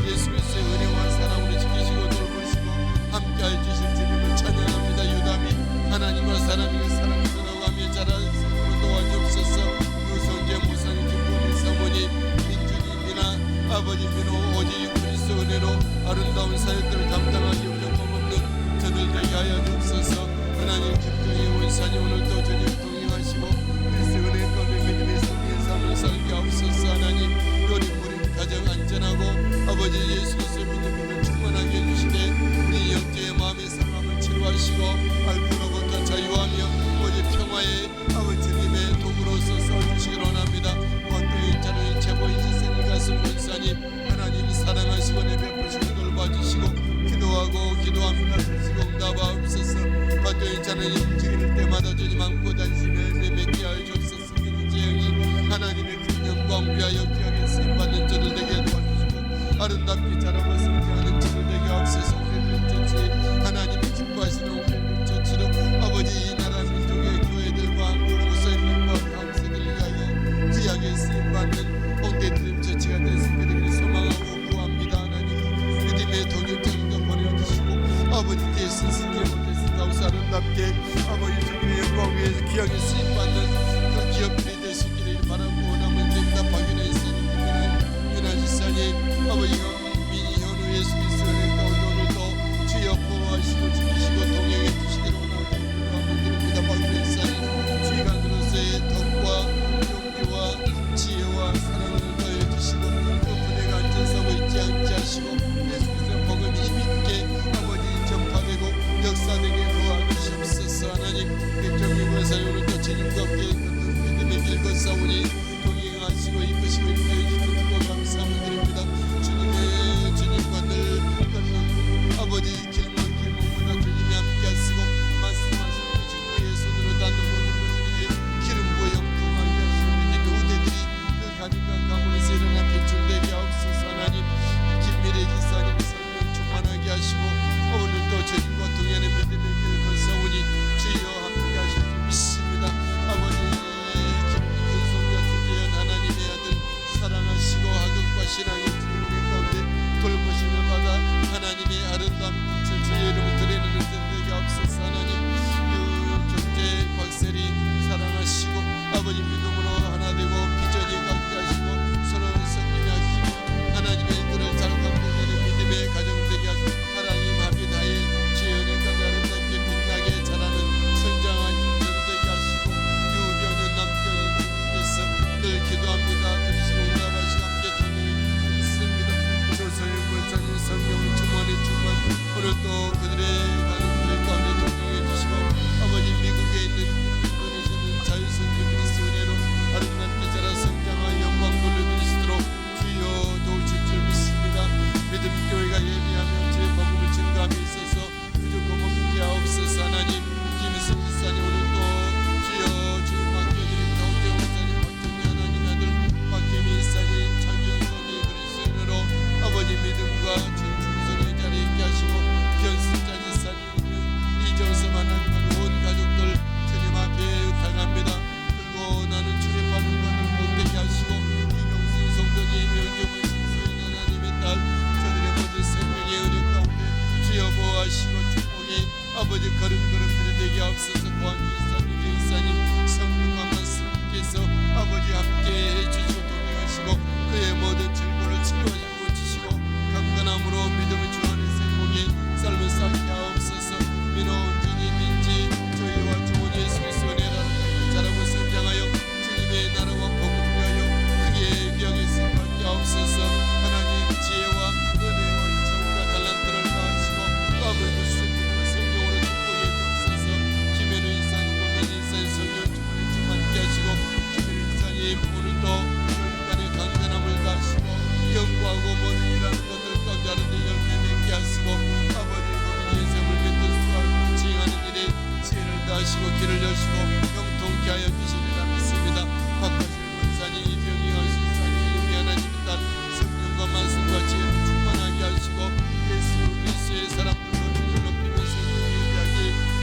예수 그리스도의 은혜와 사랑으로 지키시고 돌보시고 함께해 주실 주님을 찬양합니다. 유담이 하나님과 사람에게 사랑스러워하며 자라는 삶으로 도와주옵소서. 유선재 목사님 김보민 사모님 민준입니다. 아버지 민호 오직 그리스도 은혜로 아름다운 사역들을 감당하기 부족함없는 저들 되게 하여 주옵소서. 하나님 김정희 원사님 오늘도 저녁 동행하시고 그리스도 은혜 가운데 믿음의 성의 삶을 살게 하옵소서. 하나님 우리 가정 안전하고 아버지 예수 그리스도의 믿음을 충만하게 해주시되 우리 영적의 마음의 상함을 치료하시고 알코올로부터 자유하며 오직 평화의 아버지 주님의 도구로서 써주시길 원합니다. 원도의 자녀의 제보인 지세를 가슴 권사님 하나님 사랑하시고 내 베푸시고 돌봐주시고 기도하고 기도합니다. 주시고 응답하옵소서. 원도의 자녀의 움직일 때마다 주님 안고 다니시며 맺게 하여 주옵소서. 재영이 하나님의 큰 영광 위하여 귀하게 쓰임받는 저들 되게 도와주시고 아름답게 자라고 성장하는 저들 되게 하옵소서. 우리들 전체 하나님이 기뻐하시는 우리들 전체로 아버지 이 나라 민족의 교회들과 목사님들과 강사들을 위하여 귀하게 쓰임받는 홍대드림 전체가 되시게 되기를 소망하고 구합니다. 하나님 믿음의 동역자들도 보내주시고 아버지 대신 스님 대신 아름답게 아버지 주님의 영광 위에서 귀하게 쓰임받는 그 기업들이 되시기를 바라고 원하면 됩니다. 박윤혜 스님, 윤아 지사님, 아버지 민희 현우 예수 그리스도의 가운데 오늘도 주여 보호하시고 지키시고 동행해 주시기를 원하면 드립니다. 박윤혜 스님, 주의관으로서의 덕과 용기와 지혜와 사랑을 더해 주시고 그 분야가 앉아서고 있지 않게 하시고 예수 그리스도의 복음이 힘있게 아버지 전파되고 역사되게 도와주시옵소서. 하나님 백정민 권사님 오늘도 주님과 함께 길고 싸우니 동행하시고 이끄시고 인도해주시는 것 감사함을 드립니다. 주님과 늘 걷는 아버지 길목마다 주님이 함께 하시고 말씀하시고 주님의 손으로 닿는 모든 것들이 기름 부어 영통하게 하시고 믿음의 우대들이 그 가nin과 가문에서 일어나 배출되게 하옵소서. 하나님 김미래 지사님 성령 충만하게 하시고 오늘도 주님과 동행하는 믿음의 길 걸어오니 주여 함께 하실 줄 믿습니다. 아버지 사랑하시고 하극과 신앙의 주님의 가운데 돌보심을 받아 하나님의 아름다운 빛을 주의 이름을 드리는 은혜되게 앞서서 하나님 경제 박세리 사랑하시고 아버지 믿음으로 하나 되고 비전이 갖게 하시고 서로 섬기게 하시고 하나님의 일들을 잘 감당하는 믿음의 가정 되게 하시고 하나님 합의 나의 주의 은혜가 아름답게 빛나게 자라는 성장한 인들 되게 하시고 유병윤 남편이 주님께서 늘 기도합니다. 성령 충만히 충만 오늘도 그들의 가는 가운데 동행해 주시고 아버지 미국에 있는 인도네시아는 자유선교 그리스도 은혜로 아름답게 자라 성장하여 영광 돌려드리시도록 주여 도우실 줄 믿습니다. 믿음 교회가 예비하며 주의 복음을 증거함에 있어서 부족함 없게 하옵소서. 하나님 김희성 지사님 오늘도 주여 주의 맡겨드린 가운데 원사님 박정희 하나님 아들 박혜미 지사님 창준선의 그리스도 은혜로 아버지 믿음과 충성의 자리에 있게 하시고 변수 인도하시고 축복의 아버지 걸음걸음들이 되게 하옵소서. 또한 이사님 성령과 말씀께서 아버지 함께 해주시고 동행하시고 그의 모든 질고를 치료하시고 주시고 강건함으로 믿음을 주하는 생복의 삶을 쌓게 하옵소서. 민호온 주님인지 저희와 주원 예수 그리스도의 은혜로 자라고 성장하여 주님의 나라와 복음을 위하여 크게 기억에 쓰임받게 하옵소서. 하나님 지혜와 은혜와 정과 달란트를 다하시고 마음을 부수고 성령으로 축복해 주옵소서. 김현우 인사님, 고민 인사님, 성령 충만케 하시고 김현우 인사님 오늘도 열간의 강건함을 다하시고 연구하고 모든 일하는 것들 가운데 하는 데 열매 맺게 하시고 아버지 고민 인생을 맺는 수고하고 지행하는 일에 지혜를 다하시고 길을 여시고 형통케 하여 주시리라 믿습니다. 박하실 권사님, 이병희 신사님, 하나님 딸 성령과 말씀과 지혜를 충만하게 하시고 예수 그리스도의 사람들로 주님 높이면서 예비하게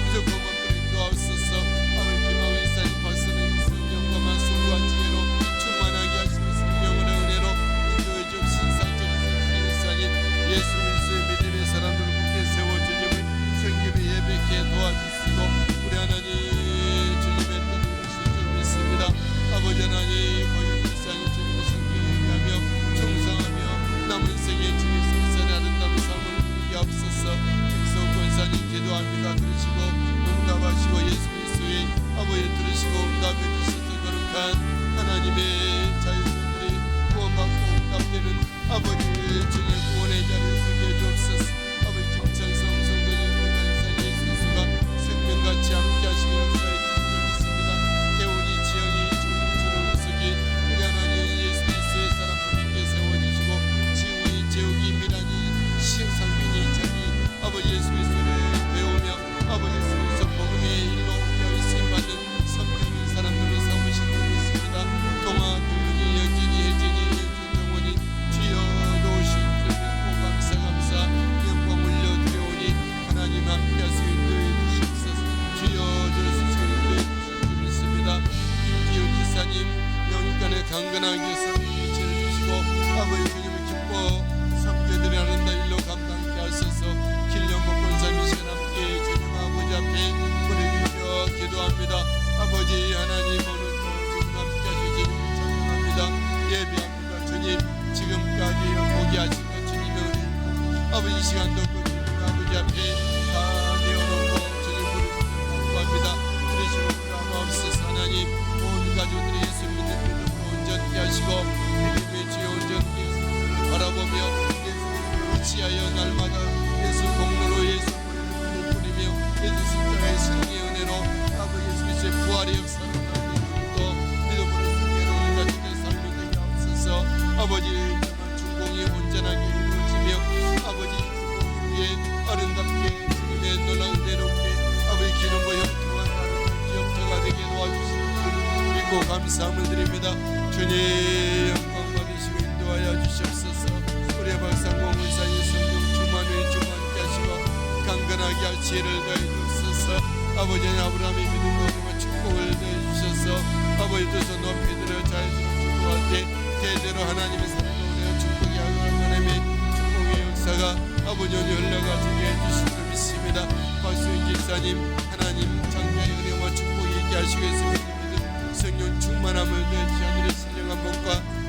무조건 법들을 인도하옵소서. 아버지 김하우 인사님, 박선은 성령과 말씀과 지혜로 충만하게 하시고 성령의 은혜로 인도해 주옵신 상전의 인사님, 예수 그리스도의 믿음의 사람들을 굳게 세워주님을 성김에 예배케 도와주시고 우리 하나님 주님의 뜻을 이루실 줄 믿습니다. 아버지 하나님 고유 인사님 주님의 성경에 의하며 충성하며 남은 인생의 주의 성산의 아름다운 삶을 누리게 하옵소서. 김성호 권사님 기도합니다. 들으시고 응답하시고 예수 그리스도의 아버지 들으시고 응답해 주셔서 거룩한 하나님의 자유들이 구원받고 응답되는 아버지 주님 구원의 자리에 서게 해주옵소서. 아버지 김창성 성도님 권사님 예수 그리스도가 생명같이 함께 하시기 역사해 주시길 믿습니다. 태훈이 지영이 주님 우석이 우리 하나님 예수 그리스도의 사람들에게 세워주시고 지우이 재욱이 미란이 상빈이 자기 아버지 예수 그리스도를 배우며 아버지 예수 그리스도 복음의 일로 쓰임받는 성령의 사람들을 삼으신 줄 믿습니다. 동아 도윤이 여진이 혜진이 윤정원이 주여 도우신 줄 믿고 감사 영광 올려드려오니 하나님 함께 하시고 인도해 주시옵소서. 주여 들으시고 인도해 주실 줄 믿습니다. 김기호 기사님 영육간에 강건하게 성령의 지혜를 주시고 아버지 주님을 기뻐 섬겨드리는 일로 감당케 하소서. 길령복 권사님 시간 함께 주님 아버지 앞에 뿌리며 기도합니다. 아버지 하나님 오늘도 주님 함께 하시고 주님을 찬양합니다. 예배합니다. 주님 지금까지 보게 하신 것 주님의 은혜 아버지 이 시간도 그 주님 아버지 앞에 다 내어놓고 주님을 구합니다. 그러시고 구하옵소서. 하나님 모든 가족들이 예수 믿는 믿음으로 온전케 하시고 믿음의 주여 온전케 예수를 바라보며 예수를 의지하여 날마다 예수 공로로 예수 보혈을 뿌리며 예수 십자가의 승리의 은혜로 아버지 예수 그리스도의 부활의 역사로 또 믿음으로 승리하는 가족의 삶이 되게 하옵소서. 아버지 중공이 온전하게 이루어지며 아버지 주의 아름답게 주님의 놀라운 은혜롭게 아버지 기름과 형통한 아름다운 기업터가 되게 도와주시는 줄 믿고 감사함을 드립니다. 주님 영광 받으시고 인도하여 주시옵소서. 우리 박상공 의사의 성령 충만을 충만케 하시고 강건하게 할 지혜를 더해 주옵소서. 아버지 아브라함의 믿음과 축복을 더해 주셔서 아버지 뜻을 높이 들어 자연스러운 축복할 때 대대로 하나님의 사랑을 은혜와 축복이 하나님의 축복의 역사가 아버지 오늘 흘러가지게 해주실 줄 믿습니다. 박수인 집사님 하나님 장자의 은혜와 축복이 있게 하시고 있습니다. 성령 충만함을 더해 주시 하늘의 신령한 복과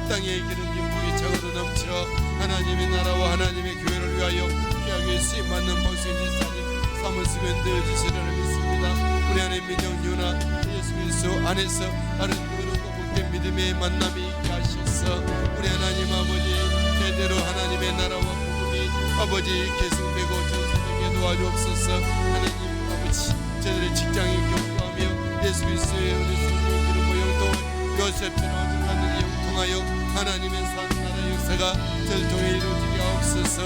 땅의 기름진 복이 차고도 넘쳐 하나님의 나라와 하나님의 교회를 위하여 귀하게 쓰임받는 박수인 집사님 사무스면 되어 주시리라 믿습니다. 우리 안에 민영 유나 예수 그리스도 안에서 아름다운 복된 믿음의 만남이 있게 하셔서 우리 하나님 아버지 대대로 하나님의 나라와 복음이 아버지 계승되고 전수되게 도와주옵소서. 하나님 아버지 저들의 직장에 격구하며 예수 그리스도의 은혜 성령의 기름과 영통 요셉처럼 어중간하게 영통하여 하나님의 산나라 역사가 절통에 이루어지게 하옵소서.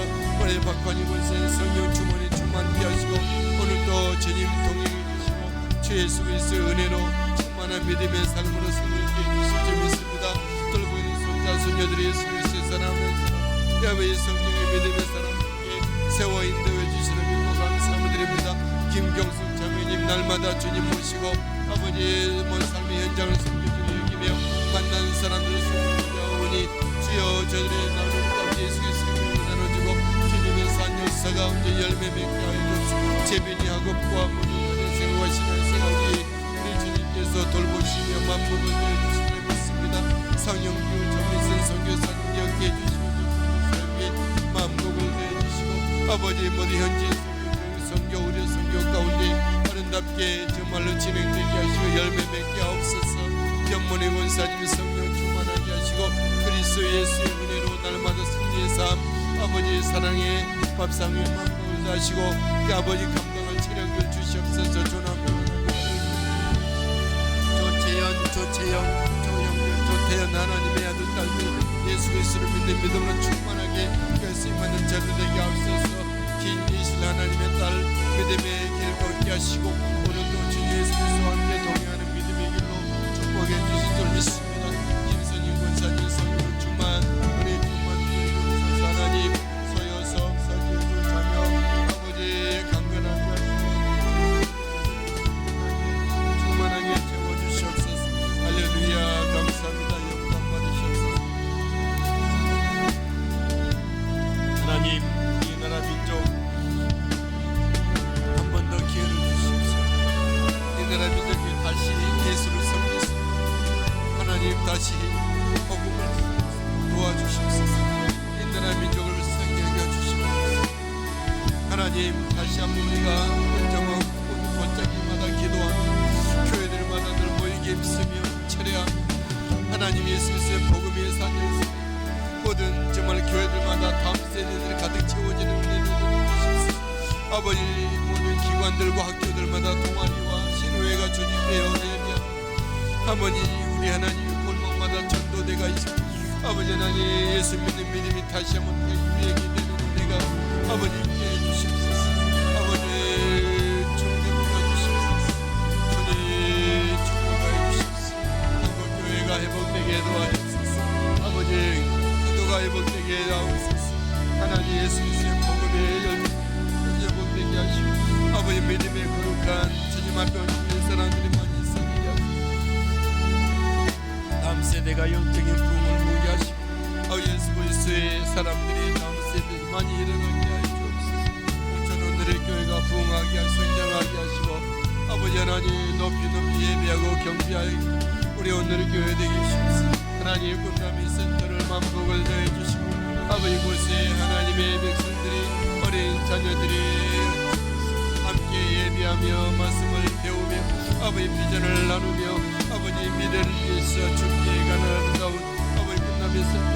우리 박관이 권사의 성령 주머니 충만케 하시고 오늘도 주님 동행해 주시고 주 예수 그리스도의 은혜로 충만한 믿음의 삶으로 승리케 해주실 줄 믿습니다. 돌고 있는 손자 손녀들이 예수 그리스도의 사랑하는 사람 야외의 성령의 믿음의 사람들에게 세워 인도해 주시는 믿고 감사함을 드립니다. 김경숙 자매님 날마다 주님 모시고 아버지 먼 삶의 현장을 섬겨주며 여기며 만나는 사람들을 섬겨오니 주여 저들의 나눔 가운데 예수 그리스도의 나눠주고 주님의 산 역사 가운데 열매 맺게 하여 재빈이하고 모든 생활과 신앙생활 우리 주님께서 돌보시며 만복을 내주시길 믿습니다. 상영교 정리선 선교사님 기억해 주시고 만복을 내주시고 아버지 모두 현지 선교 우리 선교 가운데 아름답게 정말로 진행되게 하시고 열매 맺게 하옵소서. 견문의 권사님 성령 충만하게 하시고 그리스도 예수의 은혜로 날마다 승리의 삶 아버지 사랑의 밥상 위에 만복을 다하시고 그 아버지 감당할 체력을 주시옵소서. 조태현 하나님의 아들 딸들 예수 그리스도를 믿는 믿음으로 충만하게 쓰임받는 자들 되게 하옵소서. 김예실 하나님의 딸 믿음의 길 걷게 하시고 오늘도 주 예수 그리스도와 함께 동행하는 믿음의 길로 축복해 주실 줄 믿습니다. 김선임 권사님 성령 주만 은혜 충만 주옵소서. 하나님 서여석 서지주 자녀 아버지 강건한 자 충만하게 채워주시옵소서. 할렐루야 감사합니다. 영광 받으시옵소서. 하나님 이 나라 민족 한 번 더 기회를 주시옵소서. 이 나라 민족이 다시 예수를 섬기소 하나님 다시 복음을 도와주시옵소서. 이 나라 민족을 섬기게 주시옵소서. 하나님 다시 한번 우리가 온정하고 골짜기마다 기도하며 교회들마다 늘 모이게 있으며 철회하며 하나님 예수 그리스도의 복음의 산에서 모든 정말 교회들마다 다음 세대들이 가득 채워지는 은혜를 주시옵소서. 아버지 모든 기관들과 학교들마다 동아리와 신호회가 조직되어 예비하며 아버지 우리 하나님 골목마다 전도대가 있고 아버지 하나님 예수 믿는 믿음이 다시 한번 회개되게 되는 은혜가 아버지 함께해 주시옵소서. 아버지 충만하게 주시옵소서. 주님 축복하여 주시옵소서. 한국교회가 회복되게 도와주옵소서. 아버지 기도가 회복되게 하옵소서. 하나님 예수 그리스도의 복음의 열매 회복되게 하시고 아버지 믿음의 거룩한 주님 앞에 오는 사람들이 많이 있으게 하시고 다음 세대가 영적인 부흥을 보게 하시고 예수 그리스도의 사람들이 다음 세대에 많이 일어나게 하여 주옵소서. 전 오늘의 교회가 부흥하게 하시고 성장하게 하시고 아버지 하나님 높이 예배하고 경배하여 우리 오늘의 교회 되게 하시옵소서. 하나님 꿈나미 센터를 만복을 더해 주시고 아버지 곳에 하나님의 백성들이 어린 자녀들이 함께 예배하며 말씀을 배우며 아버지 비전을 나누며 아버지 미래를 위해서 죽게 가는 아름다운 아버지 꿈나미 센터